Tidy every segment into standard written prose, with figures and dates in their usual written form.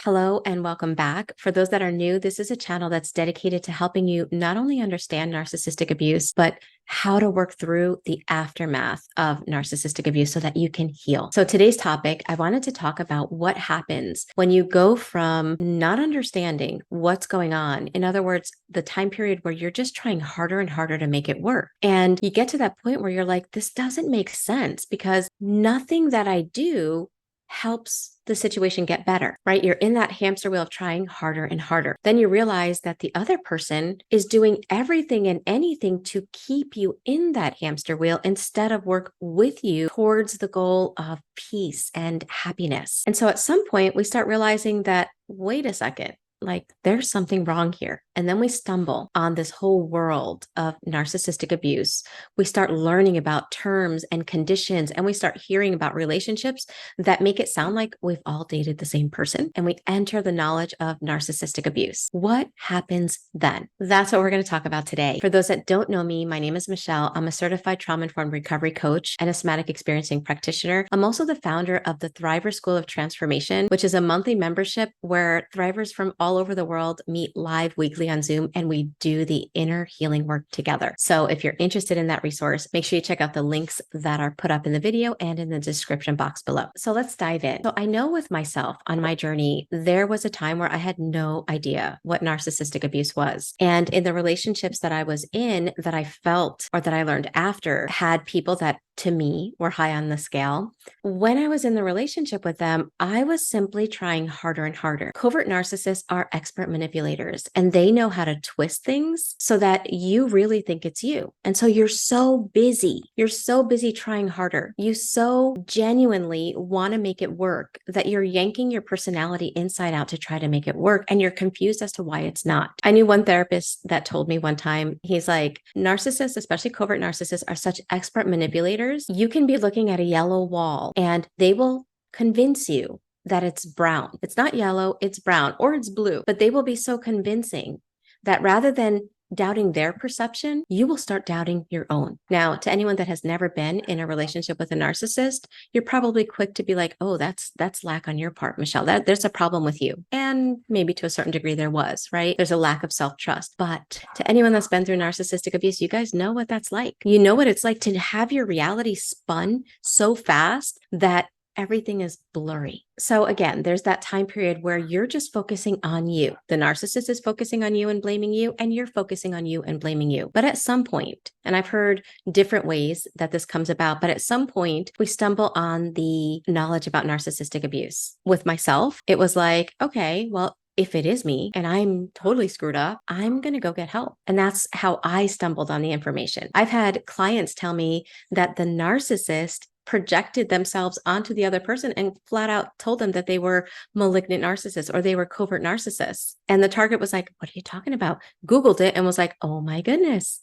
Hello and welcome back. For those that are new, this is a channel that's dedicated to helping you not only understand narcissistic abuse, but how to work through the aftermath of narcissistic abuse so that you can heal. So today's topic, I wanted to talk about what happens when you go from not understanding what's going on. In other words, the time period where you're just trying harder and harder to make it work. And you get to that point where you're like, this doesn't make sense because nothing that I do helps the situation get better, right? You're in that hamster wheel of trying harder and harder. Then you realize that the other person is doing everything and anything to keep you in that hamster wheel instead of work with you towards the goal of peace and happiness. And so at some point we start realizing that, wait a second, like there's something wrong here. And then we stumble on this whole world of narcissistic abuse. We start learning about terms and conditions, and we start hearing about relationships that make it sound like we've all dated the same person. And we enter the knowledge of narcissistic abuse. What happens then? That's what we're going to talk about today. For those that don't know me, my name is Michele. I'm a certified trauma-informed recovery coach and a somatic experiencing practitioner. I'm also the founder of the Thriver School of Transformation, which is a monthly membership where thrivers from all over the world meet live weekly on Zoom, and we do the inner healing work together. So if you're interested in that resource, make sure you check out the links that are put up in the video and in the description box below. So let's dive in. So I know with myself on my journey, there was a time where I had no idea what narcissistic abuse was. And in the relationships that I was in, that I felt or that I learned after, had people that to me were high on the scale. When I was in the relationship with them, I was simply trying harder and harder. Covert narcissists are expert manipulators, and they know how to twist things so that you really think it's you. And so you're so busy. You're so busy trying harder. You so genuinely want to make it work that you're yanking your personality inside out to try to make it work. And you're confused as to why it's not. I knew one therapist that told me one time, he's like, narcissists, especially covert narcissists, are such expert manipulators. You can be looking at a yellow wall and they will convince you that it's brown. It's not yellow, it's brown, or it's blue, but they will be so convincing that rather than doubting their perception, you will start doubting your own. Now, to anyone that has never been in a relationship with a narcissist, you're probably quick to be like, oh, that's lack on your part, Michele. There's a problem with you. And maybe to a certain degree there was, right? There's a lack of self-trust. But to anyone that's been through narcissistic abuse, you guys know what that's like. You know what it's like to have your reality spun so fast that everything is blurry. So again, there's that time period where you're just focusing on you. The narcissist is focusing on you and blaming you, and you're focusing on you and blaming you. But at some point, and I've heard different ways that this comes about, but at some point we stumble on the knowledge about narcissistic abuse. With myself, it was like, okay, well, if it is me and I'm totally screwed up, I'm going to go get help. And that's how I stumbled on the information. I've had clients tell me that the narcissist projected themselves onto the other person and flat out told them that they were malignant narcissists or they were covert narcissists. And the target was like, what are you talking about? Googled it and was like, oh my goodness,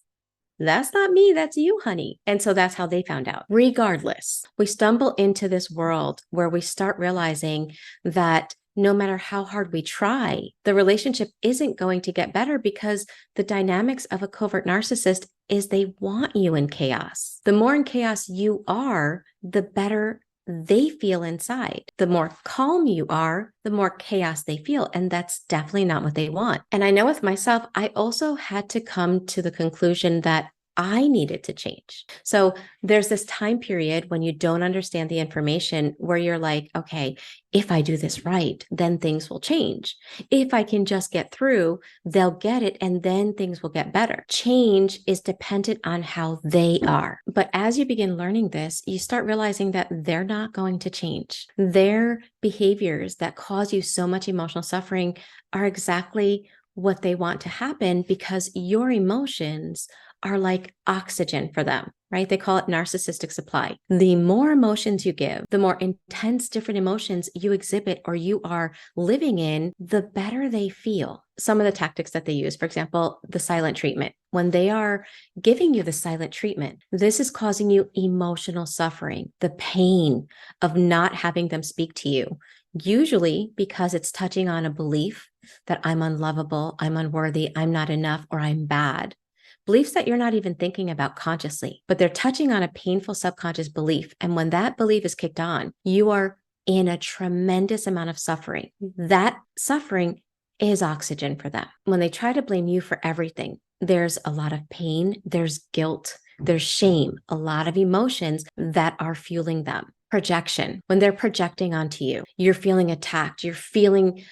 that's not me, that's you, honey. And so that's how they found out. Regardless, we stumble into this world where we start realizing that no matter how hard we try, the relationship isn't going to get better because the dynamics of a covert narcissist is they want you in chaos. The more in chaos you are, the better they feel inside. The more calm you are, the more chaos they feel. And that's definitely not what they want. And I know with myself, I also had to come to the conclusion that I needed to change. So there's this time period when you don't understand the information where you're like, okay, if I do this right, then things will change. If I can just get through, they'll get it and then things will get better. Change is dependent on how they are. But as you begin learning this, you start realizing that they're not going to change. Their behaviors that cause you so much emotional suffering are exactly what they want to happen because your emotions are like oxygen for them, right? They call it narcissistic supply. The more emotions you give, the more intense different emotions you exhibit or you are living in, the better they feel. Some of the tactics that they use, for example, the silent treatment. When they are giving you the silent treatment, this is causing you emotional suffering, the pain of not having them speak to you, usually because it's touching on a belief that I'm unlovable, I'm unworthy, I'm not enough, or I'm bad. Beliefs that you're not even thinking about consciously, but they're touching on a painful subconscious belief. And when that belief is kicked on, you are in a tremendous amount of suffering. That suffering is oxygen for them. When they try to blame you for everything, there's a lot of pain, there's guilt, there's shame, a lot of emotions that are fueling them. Projection, when they're projecting onto you, you're feeling attacked, you're feeling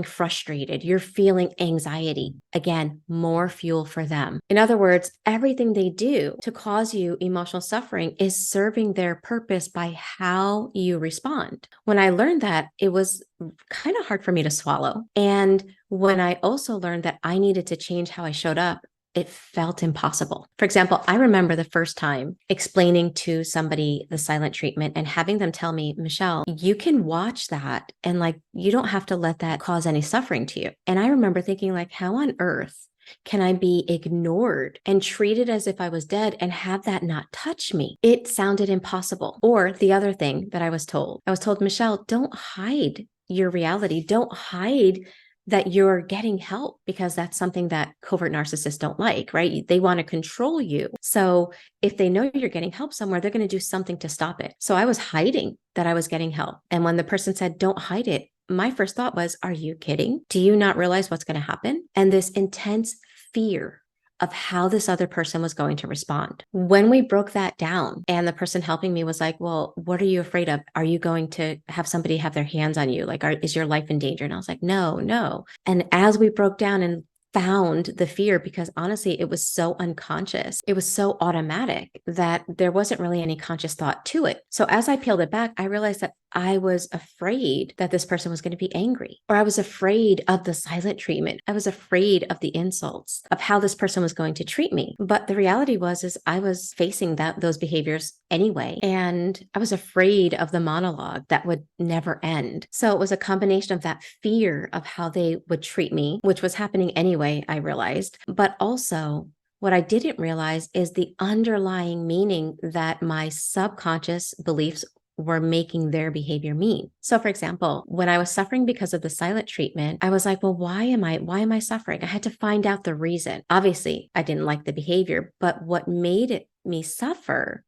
frustrated, you're feeling anxiety. Again, more fuel for them. In other words, everything they do to cause you emotional suffering is serving their purpose by how you respond. When I learned that, it was kind of hard for me to swallow. And when I also learned that I needed to change how I showed up, it felt impossible. For example, I remember the first time explaining to somebody the silent treatment and having them tell me, Michele, you can watch that and you don't have to let that cause any suffering to you. And I remember thinking how on earth can I be ignored and treated as if I was dead and have that not touch me? It sounded impossible. Or the other thing that I was told, Michele, don't hide your reality. Don't hide that you're getting help, because that's something that covert narcissists don't like, right? They want to control you. So if they know you're getting help somewhere, they're going to do something to stop it. So I was hiding that I was getting help. And when the person said, don't hide it, my first thought was, are you kidding? Do you not realize what's going to happen? And this intense fear of how this other person was going to respond. When we broke that down and the person helping me was like, well, what are you afraid of? Are you going to have somebody have their hands on you? Is your life in danger? And I was like, no. And as we broke down and found the fear, because honestly, it was so unconscious, it was so automatic that there wasn't really any conscious thought to it. So as I peeled it back, I realized that I was afraid that this person was going to be angry, or I was afraid of the silent treatment. I was afraid of the insults, of how this person was going to treat me. But the reality is I was facing those behaviors anyway. And I was afraid of the monologue that would never end. So it was a combination of that fear of how they would treat me, which was happening anyway, I realized, but also what I didn't realize is the underlying meaning that my subconscious beliefs were making their behavior mean. So for example, when I was suffering because of the silent treatment, I was like, well, why am I suffering? I had to find out the reason. Obviously, I didn't like the behavior, but what made me suffer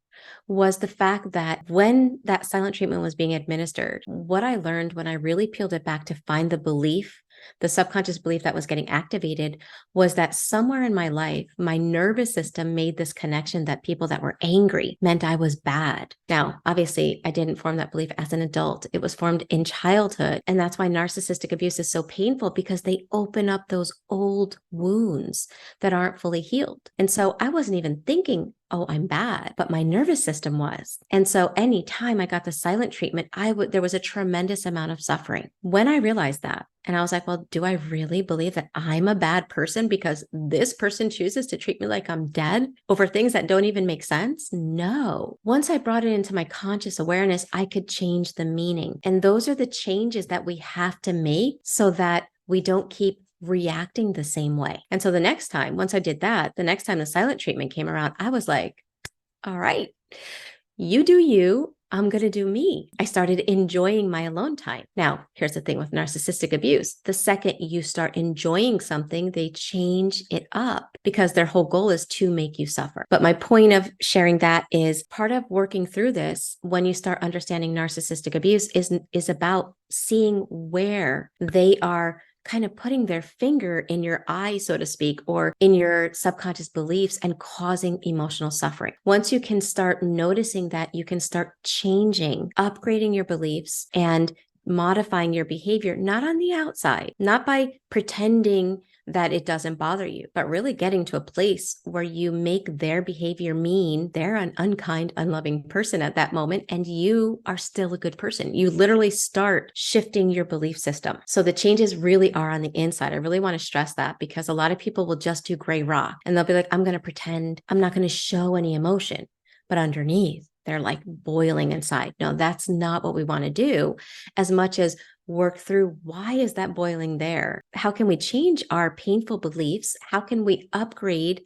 was the fact that when that silent treatment was being administered, what I learned when I really peeled it back to find the belief, the subconscious belief that was getting activated, was that somewhere in my life, my nervous system made this connection that people that were angry meant I was bad. Now, obviously, I didn't form that belief as an adult. It was formed in childhood. And that's why narcissistic abuse is so painful, because they open up those old wounds that aren't fully healed. And so I wasn't even thinking, oh, I'm bad, but my nervous system was. And so anytime I got the silent treatment, there was a tremendous amount of suffering. When I realized that, and I was like, well, do I really believe that I'm a bad person because this person chooses to treat me like I'm dead over things that don't even make sense? No. Once I brought it into my conscious awareness, I could change the meaning. And those are the changes that we have to make so that we don't keep reacting the same way. And so the next time, once I did that, the next time the silent treatment came around, I was like, all right, you do you, I'm going to do me. I started enjoying my alone time. Now, here's the thing with narcissistic abuse. The second you start enjoying something, they change it up because their whole goal is to make you suffer. But my point of sharing that is part of working through this when you start understanding narcissistic abuse is about seeing where they are kind of putting their finger in your eye, so to speak, or in your subconscious beliefs and causing emotional suffering. Once you can start noticing that, you can start changing, upgrading your beliefs and modifying your behavior, not on the outside, not by pretending that it doesn't bother you, but really getting to a place where you make their behavior mean they're an unkind, unloving person at that moment, and you are still a good person. You literally start shifting your belief system. So the changes really are on the inside. I really want to stress that, because a lot of people will just do gray rock and they'll be like, I'm going to pretend I'm not going to show any emotion, but underneath they're like boiling inside. No, that's not what we want to do, as much as work through why is that boiling there? How can we change our painful beliefs? How can we upgrade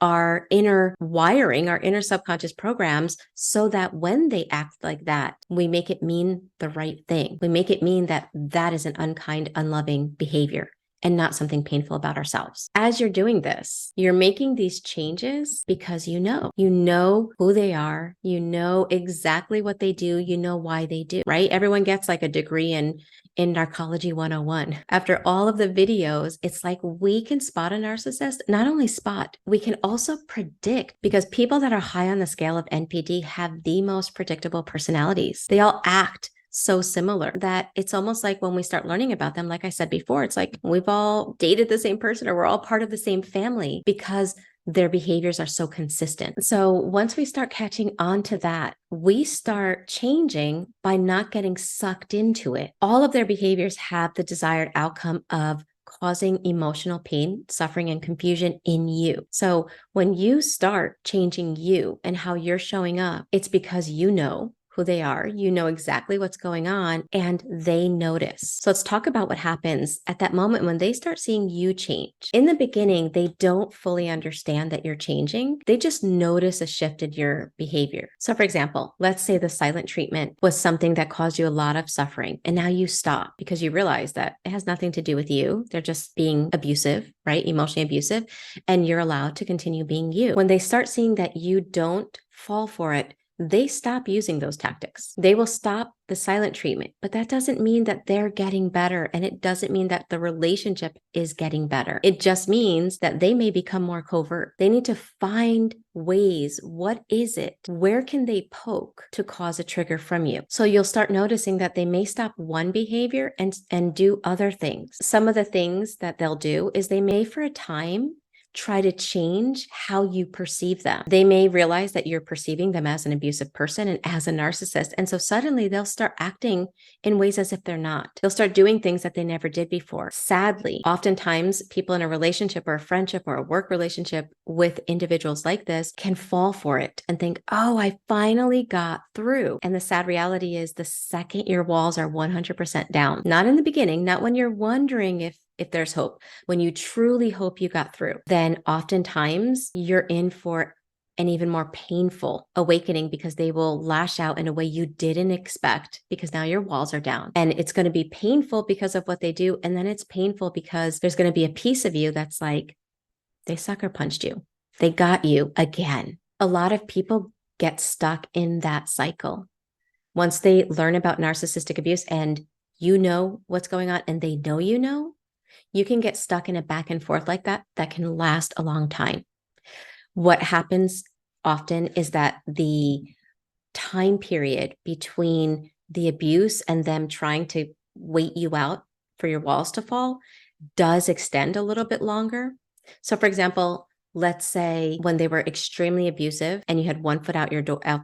our inner wiring, our inner subconscious programs, so that when they act like that, we make it mean the right thing. We make it mean that that is an unkind, unloving behavior. and not something painful about ourselves. As you're doing this, you're making these changes because you know who they are, you know exactly what they do, you know why they do, right? Everyone gets like a degree in Narcology 101. After all of the videos, it's like we can spot a narcissist, not only spot, we can also predict, because people that are high on the scale of NPD have the most predictable personalities. They all act so similar that it's almost like when we start learning about them, like I said before, it's like we've all dated the same person or we're all part of the same family because their behaviors are so consistent. So once we start catching on to that, we start changing by not getting sucked into it. All of their behaviors have the desired outcome of causing emotional pain, suffering, and confusion in you. So when you start changing you and how you're showing up, it's because you know who they are, you know exactly what's going on, and they notice. So let's talk about what happens at that moment when they start seeing you change. In the beginning, they don't fully understand that you're changing. They just notice a shift in your behavior. So for example, let's say the silent treatment was something that caused you a lot of suffering, and now you stop because you realize that it has nothing to do with you. They're just being abusive, right? Emotionally abusive, and you're allowed to continue being you. When they start seeing that you don't fall for it, they stop using those tactics. They will stop the silent treatment, but that doesn't mean that they're getting better. And it doesn't mean that the relationship is getting better. It just means that they may become more covert. They need to find ways. What is it? Where can they poke to cause a trigger from you? So you'll start noticing that they may stop one behavior and do other things. Some of the things that they'll do is they may, for a time, try to change how you perceive them. They may realize that you're perceiving them as an abusive person and as a narcissist. And so suddenly they'll start acting in ways as if they're not. They'll start doing things that they never did before. Sadly, oftentimes people in a relationship or a friendship or a work relationship with individuals like this can fall for it and think, oh, I finally got through. And the sad reality is the second your walls are 100% down, not in the beginning, not when you're wondering if there's hope, when you truly hope you got through, then oftentimes you're in for an even more painful awakening because they will lash out in a way you didn't expect because now your walls are down. And it's going to be painful because of what they do. And then it's painful because there's going to be a piece of you that's like, they sucker punched you. They got you again. A lot of people get stuck in that cycle. Once they learn about narcissistic abuse and you know what's going on and they know you can get stuck in a back and forth like that can last a long time. What happens often is that the time period between the abuse and them trying to wait you out for your walls to fall does extend a little bit longer. So for example, let's say when they were extremely abusive and you had one foot out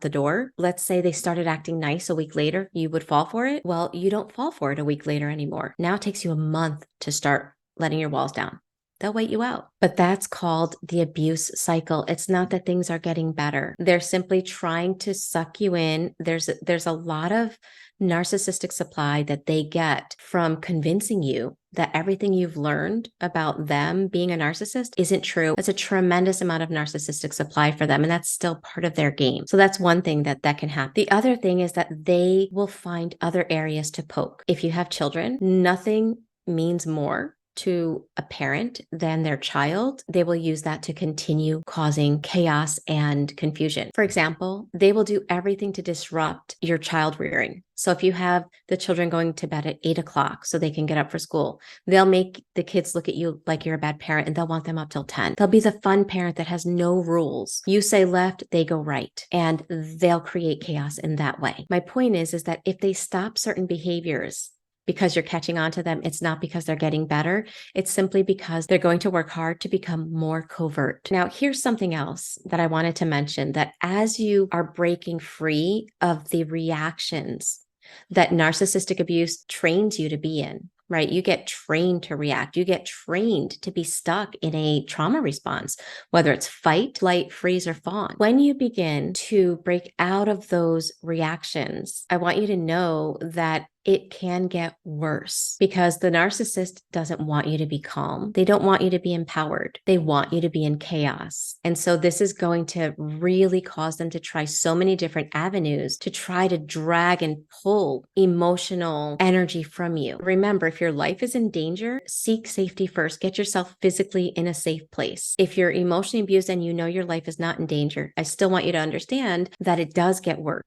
the door, let's say they started acting nice a week later, you would fall for it. Well, you don't fall for it a week later anymore. Now it takes you a month to start letting your walls down. They'll wait you out. But that's called the abuse cycle. It's not that things are getting better. They're simply trying to suck you in. There's a lot of narcissistic supply that they get from convincing you that everything you've learned about them being a narcissist isn't true. It's a tremendous amount of narcissistic supply for them, and that's still part of their game. So that's one thing that can happen. The other thing is that they will find other areas to poke. If you have children, nothing means more to a parent than their child. They will use that to continue causing chaos and confusion. For example, they will do everything to disrupt your child rearing. So if you have the children going to bed at 8 o'clock so they can get up for school, they'll make the kids look at you like you're a bad parent and they'll want them up till 10. They'll be the fun parent that has no rules. You say left, they go right, and they'll create chaos in that way. My point is that if they stop certain behaviors, because you're catching on to them, it's not because they're getting better. It's simply because they're going to work hard to become more covert. Now, here's something else that I wanted to mention, that as you are breaking free of the reactions that narcissistic abuse trains you to be in, right? You get trained to react. You get trained to be stuck in a trauma response, whether it's fight, flight, freeze, or fawn. When you begin to break out of those reactions, I want you to know that it can get worse because the narcissist doesn't want you to be calm. They don't want you to be empowered. They want you to be in chaos. And so this is going to really cause them to try so many different avenues to try to drag and pull emotional energy from you. Remember, if your life is in danger, seek safety first. Get yourself physically in a safe place. If you're emotionally abused and you know your life is not in danger, I still want you to understand that it does get worse.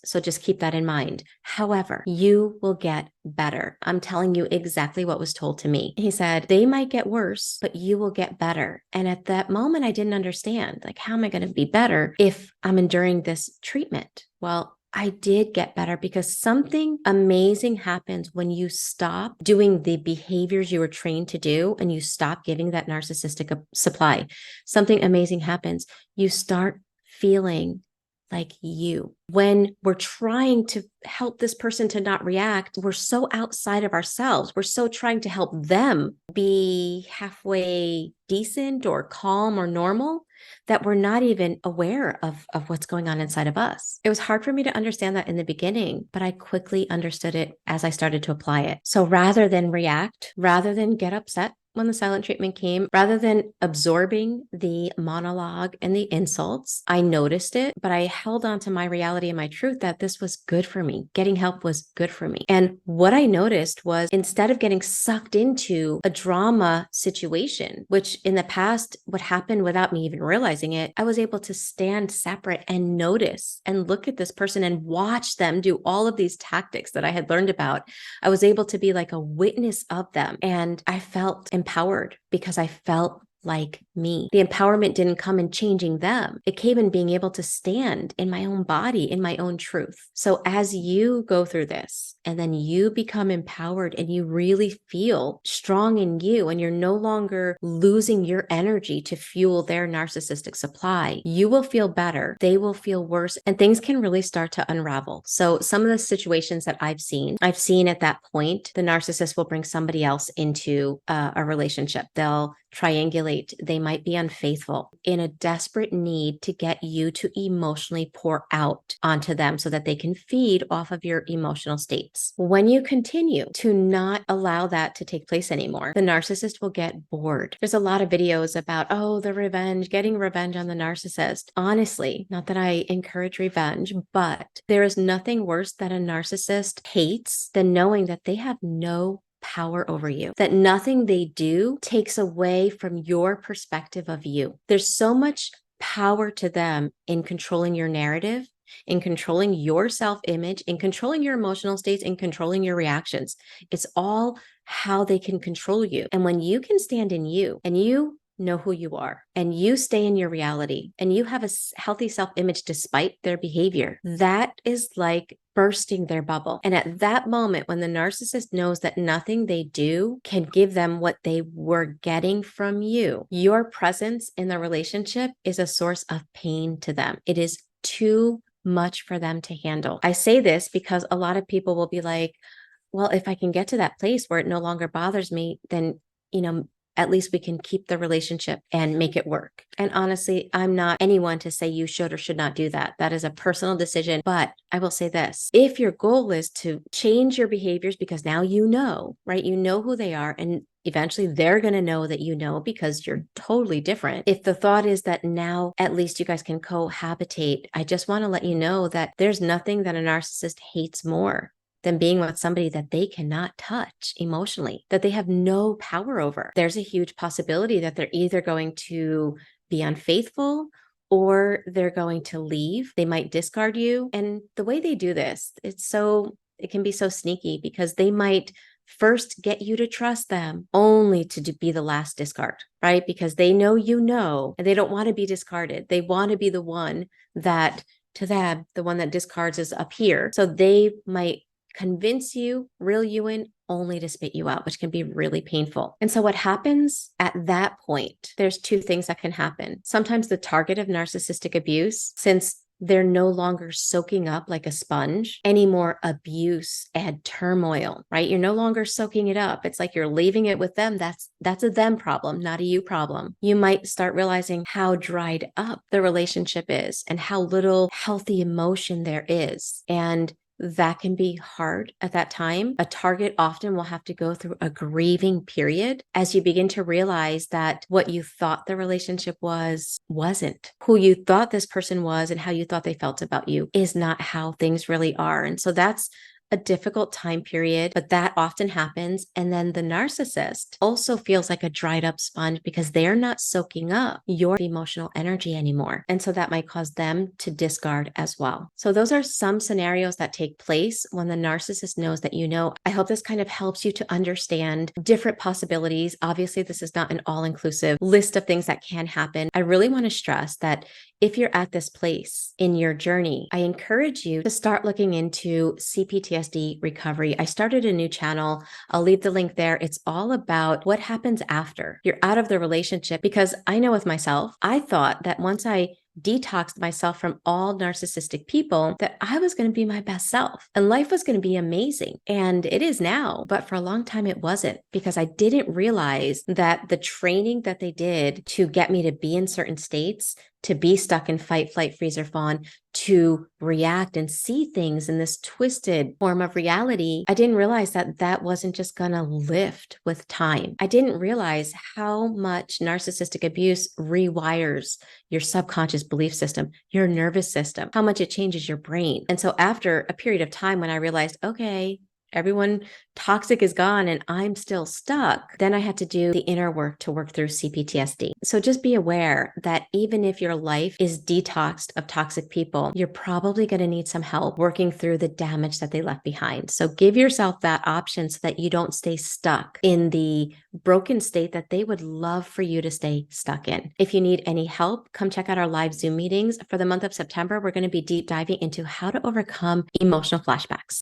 So just keep that in mind. However, you will get better. I'm telling you exactly what was told to me. He said, they might get worse, but you will get better. And at that moment, I didn't understand, like, how am I going to be better if I'm enduring this treatment? Well, I did get better because something amazing happens when you stop doing the behaviors you were trained to do and you stop giving that narcissistic supply. Something amazing happens. You start feeling like you. When we're trying to help this person to not react, we're so outside of ourselves. We're so trying to help them be halfway decent or calm or normal that we're not even aware of what's going on inside of us. It was hard for me to understand that in the beginning, but I quickly understood it as I started to apply it. So rather than react, rather than get upset when the silent treatment came, rather than absorbing the monologue and the insults, I noticed it, but I held on to my reality and my truth that this was good for me. Getting help was good for me. And what I noticed was instead of getting sucked into a drama situation, which in the past would happen without me even realizing it, I was able to stand separate and notice and look at this person and watch them do all of these tactics that I had learned about. I was able to be like a witness of them. And I felt empowered because I felt like me. The empowerment didn't come in changing them. It came in being able to stand in my own body, in my own truth. So as you go through this and then you become empowered and you really feel strong in you and you're no longer losing your energy to fuel their narcissistic supply, you will feel better. They will feel worse and things can really start to unravel. So some of the situations that I've seen at that point, the narcissist will bring somebody else into a relationship. They'll triangulate. They might be unfaithful in a desperate need to get you to emotionally pour out onto them so that they can feed off of your emotional states. When you continue to not allow that to take place anymore, the narcissist will get bored. There's a lot of videos about, the revenge, getting revenge on the narcissist. Honestly, not that I encourage revenge, but there is nothing worse that a narcissist hates than knowing that they have no power over you, that nothing they do takes away from your perspective of you. There's so much power to them in controlling your narrative, in controlling your self-image, in controlling your emotional states, in controlling your reactions. It's all how they can control you. And when you can stand in you and you know who you are and you stay in your reality and you have a healthy self-image despite their behavior, that is like bursting their bubble. And at that moment, when the narcissist knows that nothing they do can give them what they were getting from you, your presence in the relationship is a source of pain to them. It is too much for them to handle. I say this because a lot of people will be like, well, if I can get to that place where it no longer bothers me, then, at least we can keep the relationship and make it work. And honestly, I'm not anyone to say you should or should not do that. That is a personal decision. But I will say this, if your goal is to change your behaviors because now you know, right? You know who they are and eventually they're going to know that you know because you're totally different. If the thought is that now at least you guys can cohabitate, I just want to let you know that there's nothing that a narcissist hates more than being with somebody that they cannot touch emotionally, that they have no power over. There's a huge possibility that they're either going to be unfaithful or they're going to leave. They might discard you. And the way they do this, it can be so sneaky because they might first get you to trust them only to be the last discard, right? Because they know and they don't want to be discarded. They want to be the one that, to them, the one that discards is up here. So they might convince you, reel you in, only to spit you out, which can be really painful. And so what happens at that point, there's two things that can happen. Sometimes the target of narcissistic abuse, since they're no longer soaking up like a sponge any more abuse and turmoil, right? You're no longer soaking it up. It's like you're leaving it with them. That's a them problem, not a you problem. You might start realizing how dried up the relationship is and how little healthy emotion there is. And that can be hard at that time. A target often will have to go through a grieving period as you begin to realize that what you thought the relationship wasn't. Who you thought this person was and how you thought they felt about you is not how things really are. And so that's a difficult time period, but that often happens. And then the narcissist also feels like a dried up sponge because they're not soaking up your emotional energy anymore. And so that might cause them to discard as well. So those are some scenarios that take place when the narcissist knows that you know. I hope this kind of helps you to understand different possibilities. Obviously, this is not an all-inclusive list of things that can happen. I really want to stress that if you're at this place in your journey, I encourage you to start looking into CPTSD recovery. I started a new channel. I'll leave the link there. It's all about what happens after you're out of the relationship, because I know with myself, I thought that once I detoxed myself from all narcissistic people, that I was going to be my best self and life was going to be amazing. And it is now, but for a long time it wasn't, because I didn't realize that the training that they did to get me to be in certain states, to be stuck in fight, flight, freeze, or fawn, to react and see things in this twisted form of reality, I didn't realize that that wasn't just going to lift with time. I didn't realize how much narcissistic abuse rewires your subconscious belief system, your nervous system, how much it changes your brain. And so after a period of time when I realized, okay, everyone toxic is gone and I'm still stuck, then I had to do the inner work to work through CPTSD. So just be aware that even if your life is detoxed of toxic people, you're probably going to need some help working through the damage that they left behind. So give yourself that option so that you don't stay stuck in the broken state that they would love for you to stay stuck in. If you need any help, come check out our live Zoom meetings. For the month of September, we're going to be deep diving into how to overcome emotional flashbacks.